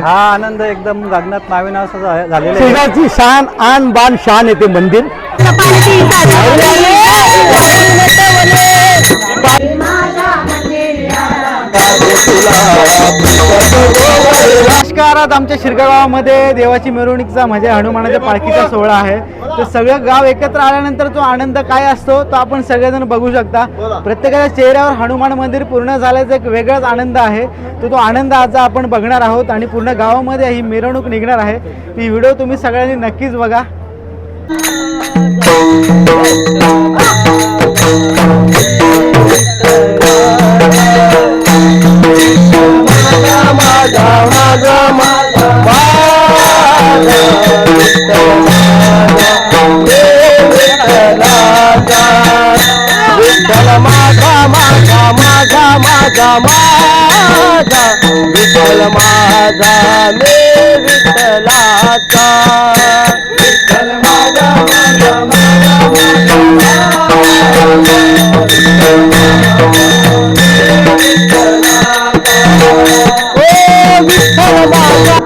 हा आनंद एकदम गगनात मावेना असं झालेला आहे. सिंहाची शान आन बान शान येते मंदिर. नमस्कारात आमच्या शिरगाव गावामध्ये देवाची मिरवणुकीचा म्हणजे हनुमानाच्या पालखीचा सोहळा आहे. तर सगळं गाव एकत्र आल्यानंतर जो आनंद काय असतो तो आपण सगळेजण बघू शकता. प्रत्येकाच्या चेहऱ्यावर हनुमान मंदिर पूर्ण झाल्याचा एक वेगळाच आनंद आहे. तो आनंद आज आपण बघणार आहोत आणि पूर्ण गावामध्ये ही मिरवणूक निघणार आहे. ती व्हिडिओ तुम्ही सगळ्यांनी नक्कीच बघा. विठ्ठल माझा माझा माझा माझा माझा विठ्ठल माझा मे विठ्ठलाचा विठ्ठल माझा माझा माझा विठ्ठल माझा.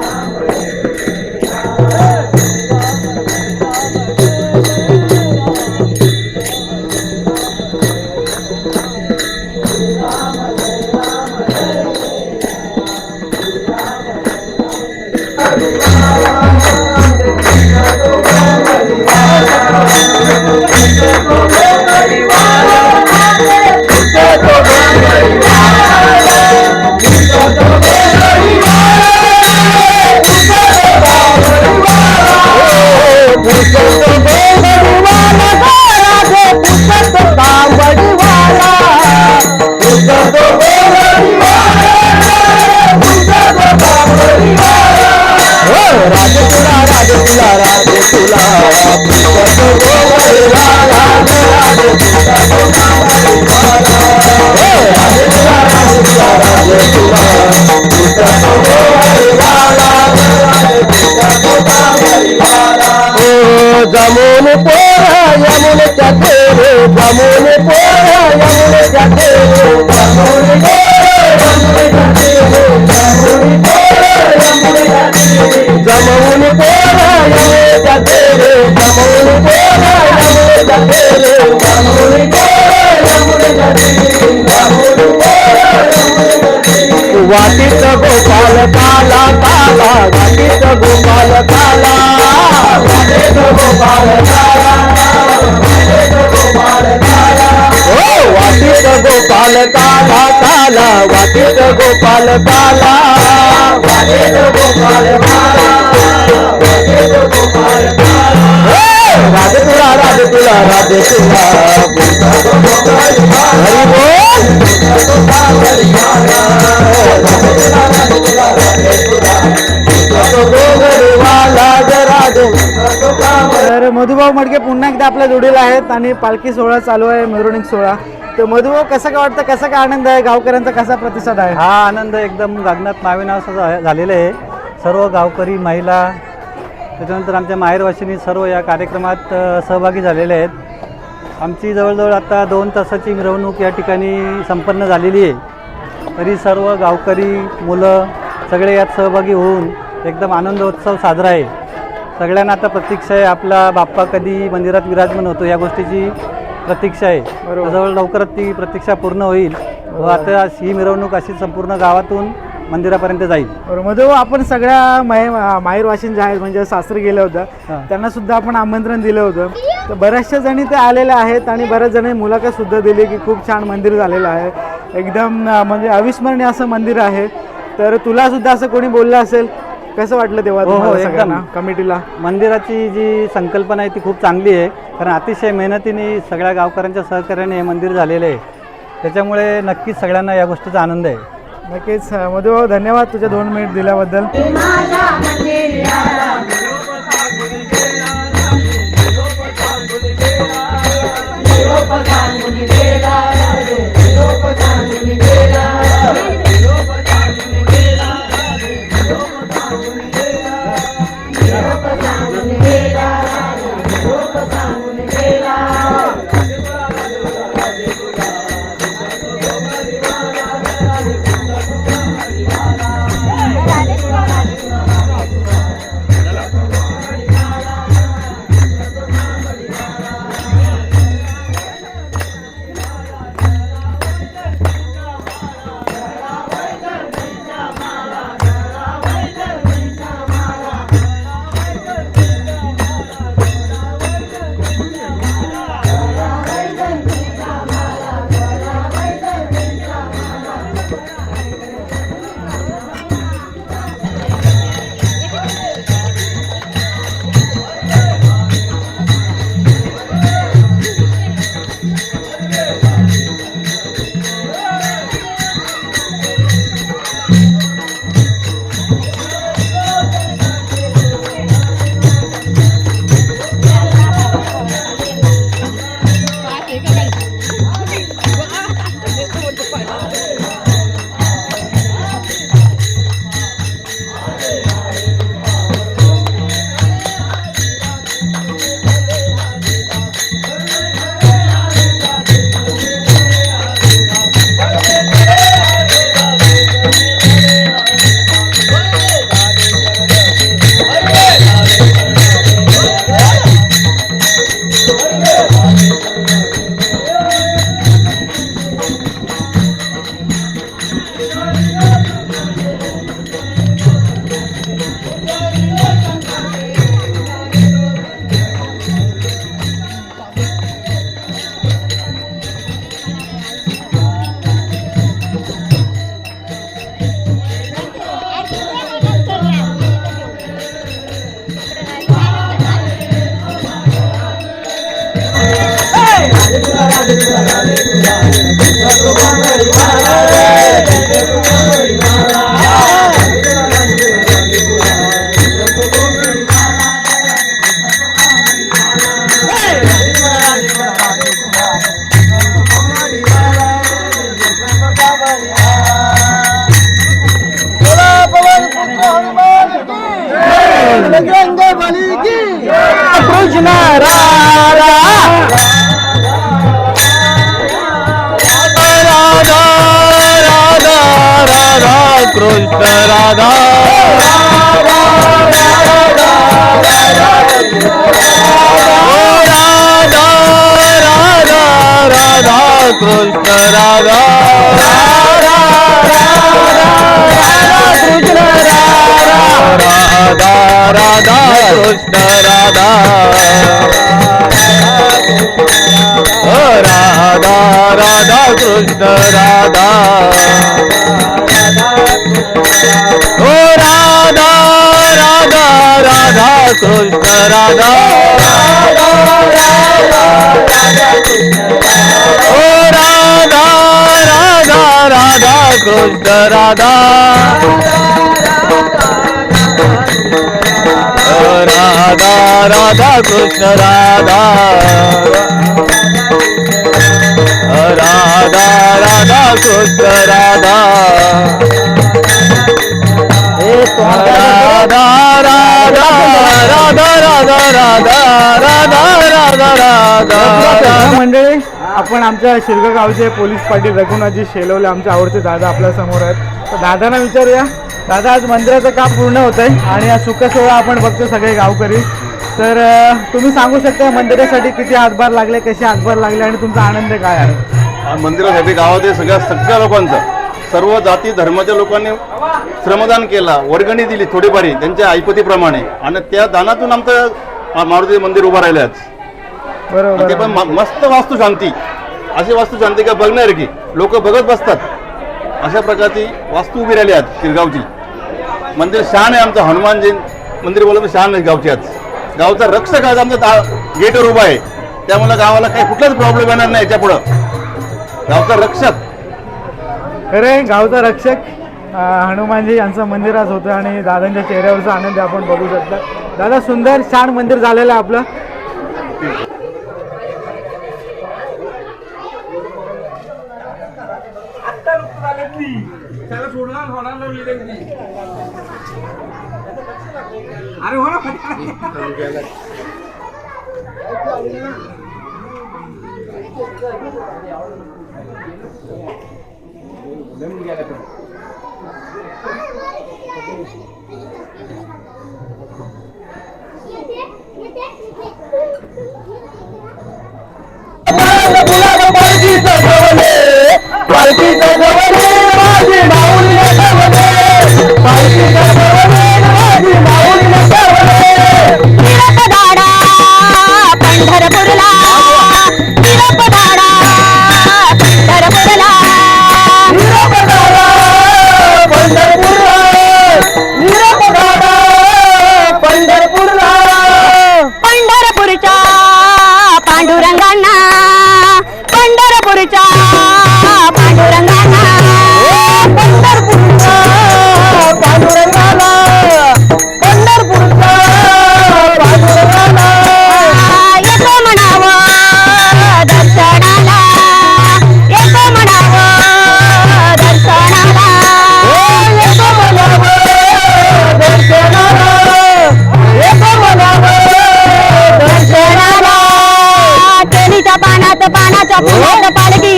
जमुन पोरा यमुनेच्या तेरे जमुन पोरा यमुनेच्या तेरे जमुन पोरा यमुनेच्या तेरे जमुन पोरा यमुनेच्या तेरे जमुन पोरा यमुनेच्या तेरे जमुन पोरा यमुनेच्या तेरे जमुन पोरा यमुनेच्या तेरे जमुन पोरा यमुनेच्या तेरे वाटीत गोपाल काला काला वाटीत गोपाल काला वाटीत गोपाल काला वाटीत गोपाल काला ओ वाटीत गोपाल काला काला वाटीत गोपाल काला वाटीत गोपाल काला वाटीत गोपाल काला राधे तुला राधे तुला राधे तुला हरी बोल. तर मधुभाऊ मडके पुन्हा एकदा आपल्या जोडीला आहेत आणि पालखी सोहळा चालू आहे, मिरवणूक सोहळा. तर मधुभाऊ कसं काय वाटतं, कसा काय आनंद आहे, गावकऱ्यांचा कसा प्रतिसाद आहे? हा आनंद एकदम गगनात मावेना असं झालेलं आहे. सर्व गावकरी महिला त्याच्यानंतर आमच्या माहेरवाशिनी सर्व या कार्यक्रमात सहभागी झालेले आहेत. आमची जवळजवळ आता 2 तासाची मिरवणूक या ठिकाणी संपन्न झालेली आहे. तरी सर्व गावकरी मुलं सगळे यात सहभागी होऊन एकदम आनंदोत्सव साजरा आहे. सगळ्यांना आता प्रतीक्षा आहे, आपला बाप्पा कधी मंदिरात विराजमान होतो या गोष्टीची प्रतीक्षा आहे. जवळ लवकरच ती प्रतीक्षा पूर्ण होईल व आता ही मिरवणूक अशी संपूर्ण गावातून मंदिरापर्यंत जाईल. बरोबर. मधुभाऊ आपण सगळ्या माहेरवाशीन जे आहेत म्हणजे सासरी गेले होतं त्यांना सुद्धा आपण आमंत्रण दिलं होतं. तर बऱ्याचशा जणी ते आलेल्या आहेत आणि बऱ्याच जणी मुलाखत सुद्धा दिली की खूप छान मंदिर झालेलं आहे, एकदम म्हणजे अविस्मरणीय असं मंदिर आहे. तर तुला सुद्धा असं कोणी बोललं असेल, कसं वाटलं तेव्हा? हो एकदम कमिटीला मंदिराची जी संकल्पना आहे ती खूप चांगली आहे, कारण अतिशय मेहनतीने सगळ्या गावकऱ्यांच्या सहकार्याने हे मंदिर झालेलं आहे. त्याच्यामुळे नक्कीच सगळ्यांना या गोष्टीचा आनंद आहे. नक्कीच. मधुभाऊ धन्यवाद तुझ्या 2 मिनिट दिल्याबद्दल. कृष्ण राधा राधा राधा कृष्ण राधा राधा कृष्ण राधा कृष्ण राधा राधा कृष्ण राधा राधा राधा कृष्ण राधा ओ राधा राधा राधा कृष्ण राधा ओ राधा राधा राधा कृष्ण राधा राधा राधा कृष्ण राधा राधा राधा कृष्ण राधा राधा राधा राधा राधा राधा राधा राधा राधा मंडळी, आपण आमच्या शिरगाव गावचे पोलीस पाटील रघुनाथजी शेलवले आमचे आवडते दादा आपल्या समोर आहेत. तर दादांना विचारूया, दादा आज मंदिराचं काम पूर्ण होत आहे आणि हा सुखसोहळा आपण बघतो सगळे गावकरी. तर तुम्ही सांगू शकता मंदिरासाठी किती हातभार लागले, कसे हातभार लागले आणि तुमचा आनंद काय आहे? मंदिरासाठी गावातील सगळ्या लोकांचा, सर्व जाती धर्माच्या लोकांनी श्रमदान केला, वर्गणी दिली थोडीफारी त्यांच्या ऐपतीप्रमाणे आणि त्या दानातून आमचं मारुती मंदिर उभं राहिलं आज. बरोबर. ते पण मस्त वास्तुशांती, अशी वास्तुशांती का बघण्यासारखी, लोक बघत बसतात अशा प्रकारची वास्तू उभी राहिली आज शिरगावची. मंदिर शान आहे आमचं, हनुमानजी मंदिर बोलतो शान आहे गावची. आज गावचा रक्षक आज आमचा गेटवर उभा आहे, त्यामुळे गावाला काही कुठलाच प्रॉब्लेम येणार नाही याच्या पुढं. गावचा रक्षक खरे गावचा रक्षक हनुमानजी यांचं मंदिर आज होतं आणि दादांच्या चेहऱ्यावरचा आनंद आपण बघू शकता. दादा सुंदर छान मंदिर झालेलं आहे आपलं.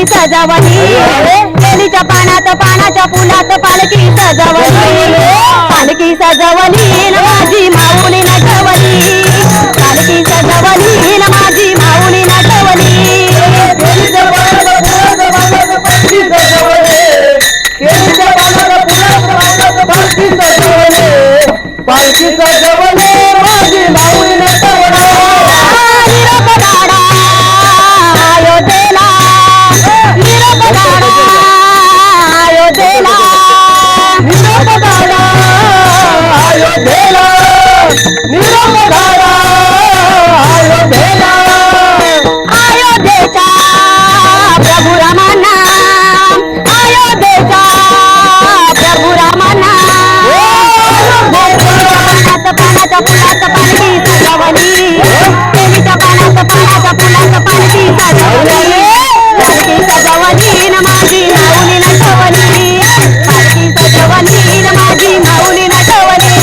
सजावली केलीच्या पानाच्या फुलात पालखी सजवली न माझी माऊली नटवली. पालखी सजवली न माझी माऊली नटवली. पालखी सजवली माझी माऊली नटवली. निरोप दाडा अयोध्येला, निरोप दाडा अयोध्येला, निरोप दाडा अयोध्येला. पानाचं पालखी सजवली देवीच्या पानाचं फुलाचं पालखी सजवली पालखी सजवली न माझी माऊली नटवली पालखी सजवली न माझी माऊली नटवली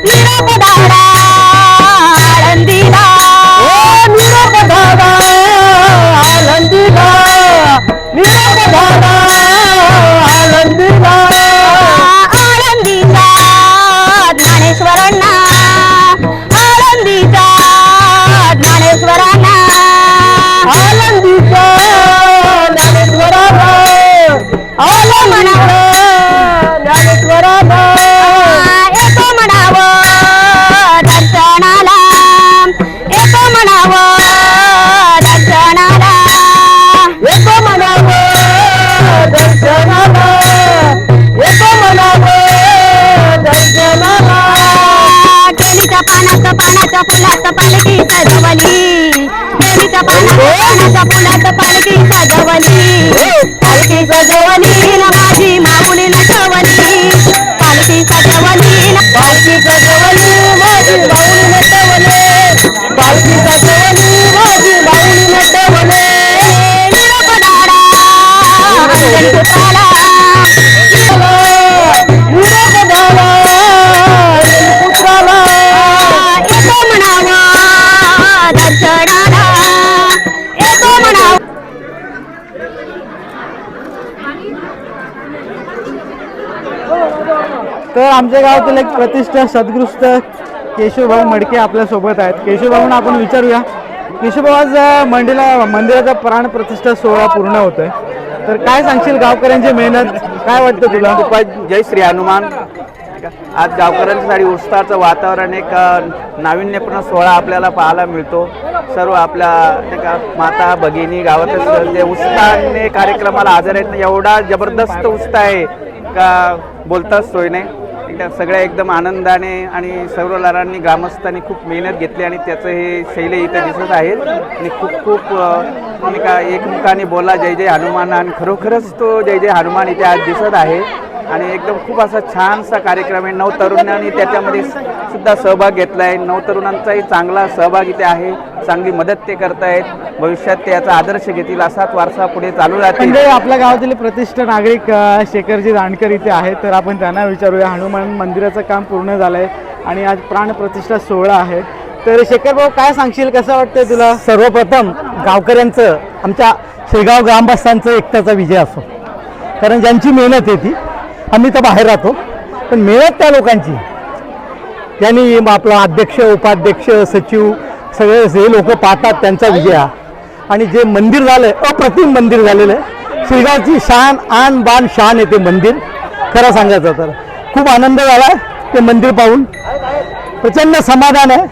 निरोप धाडा आळंदीला निरोप धाडा आनंदीला निरोप धाडा आनंदीला आळंदीचा ज्ञानेश्वरांना आळंदीचा ज्ञानेश्वरांना आनंदीचा ज्ञानेश्वराला आनंदीचा ज्ञानेश्वराला येतो म्हणावं दर्शनाला येतो म्हणावं दर्शनाला येतो म्हणावं दर्शनाला येतो म्हणावं दर्शनाला केलीच्या पानाचं फुलाचं पालखी सजवली केलीच्या पानाचं फुलाचं पालखी सजवली पालखी सजवली न माझी माऊली नटवली पालखी सजवली न पालखी सजवली माझी माऊली नटवले पालखी सजवली माझी माऊली नटवले निरोप धाडा अंजनपुत्राला निरोप धाडा पुत्राला येतो म्हणावं दर्शनाला येतो म्हणावं तर आमच्या गावातील एक प्रतिष्ठित सद्गृस्त केशवभाऊ मडके आपल्या सोबत आहेत. केशवभाऊंना आपण विचारूया. केशवभाऊ, आज मंदिराचा प्राण प्रतिष्ठा सोहळा पूर्ण होतोय, तर काय सांगशील गावकऱ्यांची मेहनत काय वाटतं तुला? जय श्री हनुमान. आज गावकऱ्यांसाठी उत्साहाचं वातावरण, एक नाविन्यपूर्ण सोहळा आपल्याला पाहायला मिळतो. सर्व आपल्या नाही का माता भगिनी गावातच जे उत्साहाने कार्यक्रमाला हजर आहेत, एवढा जबरदस्त उत्साह आहे का बोलताच सोय नाही. सगळ्या एकदम आनंदाने आणि सर्व लारांनी ग्रामस्थांनी खूप मेहनत घेतली आणि त्याचं हे शैली इथं दिसत आहेत. आणि खूप खूप नाही का एकमुखाने बोला जय जय हनुमान, आणि खरोखरच तो जय जय हनुमान इथे आज दिसत आहे. आणि एकदम खूप असा छानसा कार्यक्रम आहे. नवतरुणांनी त्याच्यामध्ये सुद्धा सहभाग घेतला आहे. नवतरुणांचाही चांगला सहभाग इथे आहे. चांगली मदत ते करतायत. भविष्यात ते याचा आदर्श घेतील, असाच वारसा पुढे चालू राहतील. म्हणजे आपल्या गावातील प्रतिष्ठित नागरिक शेखरजी दांडकर इथे आहेत, तर आपण त्यांना विचारूया. हनुमान मंदिराचं काम पूर्ण झालंय आणि आज प्राण प्रतिष्ठा सोहळा आहे, तर शेखर भाऊ काय सांगशील, कसं वाटतंय तुला? सर्वप्रथम गावकऱ्यांचं, आमच्या शेगाव ग्रामस्थांचं एकट्याचा विजय असो, कारण ज्यांची मेहनत आहे ती, आम्ही तर बाहेर राहतो पण मेहनत त्या लोकांची, त्यांनी आपला अध्यक्ष उपाध्यक्ष सचिव सगळे जे लोक पाहतात त्यांचा विजय हा. आणि जे मंदिर झालं आहे अप्रतिम मंदिर झालेलं आहे. शेगावची शान आन बान शान आहे ते मंदिर. खरं सांगायचं तर खूप आनंद झाला ते मंदिर पाहून, प्रचंड समाधान आहे.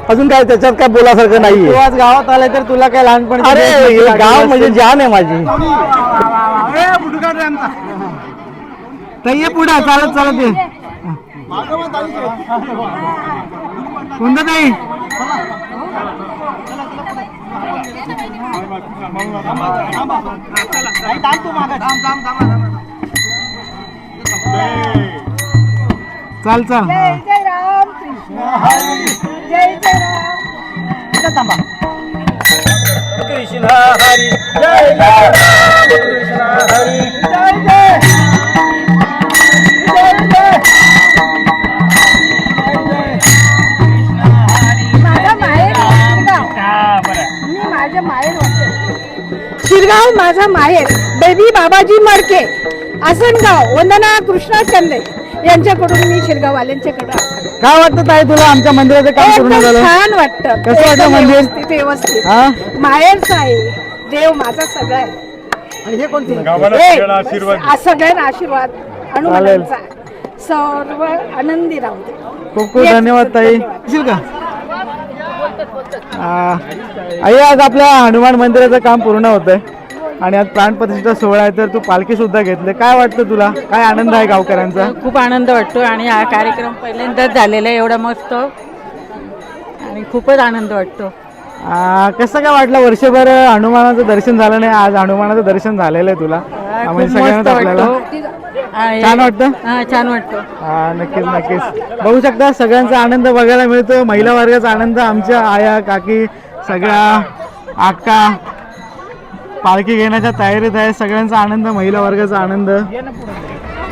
अजून काय त्याच्यात काय बोलासारखं नाही तू आहे. आज गावात आलाय तर तुला काय लहानपणी अरे हे गाव म्हणजे जान आहे माझी. तर ये पुढे चालत चालत ये. कोणतं ताई? चाल चाल. जय राम कृष्ण हरी जय जय राम. इथं थांबा. कृष्ण हरी जय जय राम कृष्ण हरी जय जय जय जय माझा माहेर शिरगाव. मी माझ्या माहेर होते शिरगाव, माझा माहेर. बेबी बाबाजी मडके, आसनगाव, वंदना कृष्णा चंदे यांच्याकडून मी शिरगाववाल्यांच्याकडे काय वाटतं ताई तुला आमच्या मंदिराचं काम पूर्ण एकदम झालं? छान वाटतं. कसं वाटलं एकदम मंदिर? व्यवस्थित हा? माहेरचा आहे. देव माझा सगळा आहे. आणि हे कोणते? सगळ्यांना आशीर्वाद हनुमानांचा. सर्व आनंदी राहू दे. खूप खूप धन्यवाद ताई. येशील का? आई, आज आपल्या हनुमान मंदिराचं काम पूर्ण होतंय आणि आज प्राणप्रतिष्ठा सोहळा आहे, तर तू पालखी सुद्धा घेतली. काय वाटतं तुला? काय आनंद आहे गावकऱ्यांचा? खूप आनंद वाटतो आणि हा कार्यक्रम पहिल्यांदाच झालेला आहे एवढा मस्त आणि खूपच आनंद वाटतो. कसं काय वाटलं वर्षभर हनुमानाचं दर्शन झालं नाही, आज हनुमानाचं दर्शन झालेलं आहे तुला आम्ही सगळ्यांना आपल्याला छान वाटतं? छान वाटतं. नक्कीच नक्कीच बघू शकता सगळ्यांचा आनंद बघायला मिळतो. महिला वर्गाचा आनंद, आमच्या आया काकी सगळ्या आक्का पालखी घेण्याच्या तयारीत आहे. सगळ्यांचा आनंद, महिला वर्गाचा आनंद.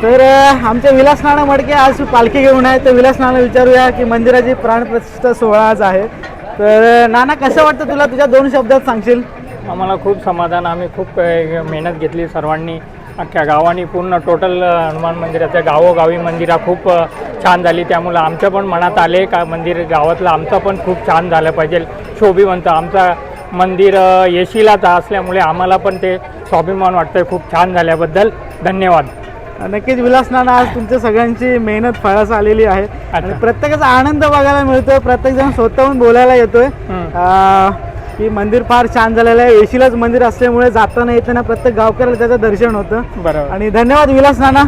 तर आमचे विलास नाना मडके आज पालखी घेऊन आहे. तर विलास नाना विचारूया की मंदिराची प्राणप्रतिष्ठा सोहळा आज आहे. तर नाना कसं वाटतं तुला, तुझ्या 2 शब्दात सांगशील? आम्हाला खूप समाधान. आम्ही खूप मेहनत घेतली सर्वांनी, अख्ख्या गावानी, पूर्ण टोटल हनुमान मंदिराच्या गावोगावी मंदिरा खूप छान झाली. त्यामुळं आमच्या पण मनात आले का मंदिर गावातलं आमचं पण खूप छान झालं पाहिजे, शोभिवंत. आमचा मंदिर येशीलाच असल्यामुळे आम्हाला पण ते स्वाभिमान वाटतंय. खूप छान झाल्याबद्दल धन्यवाद. नक्कीच विलास नाना, आज तुमच्या सगळ्यांची मेहनत फळास आलेली आहे आणि प्रत्येकाचा आनंद बघायला मिळतोय. प्रत्येकजण स्वतःहून बोलायला येतोय की मंदिर फार छान झालेलं आहे. येशीलाच मंदिर असल्यामुळे जाताना येताना प्रत्येक गावकऱ्याला त्याचं दर्शन होतं. बरोबर. आणि धन्यवाद विलास नाना.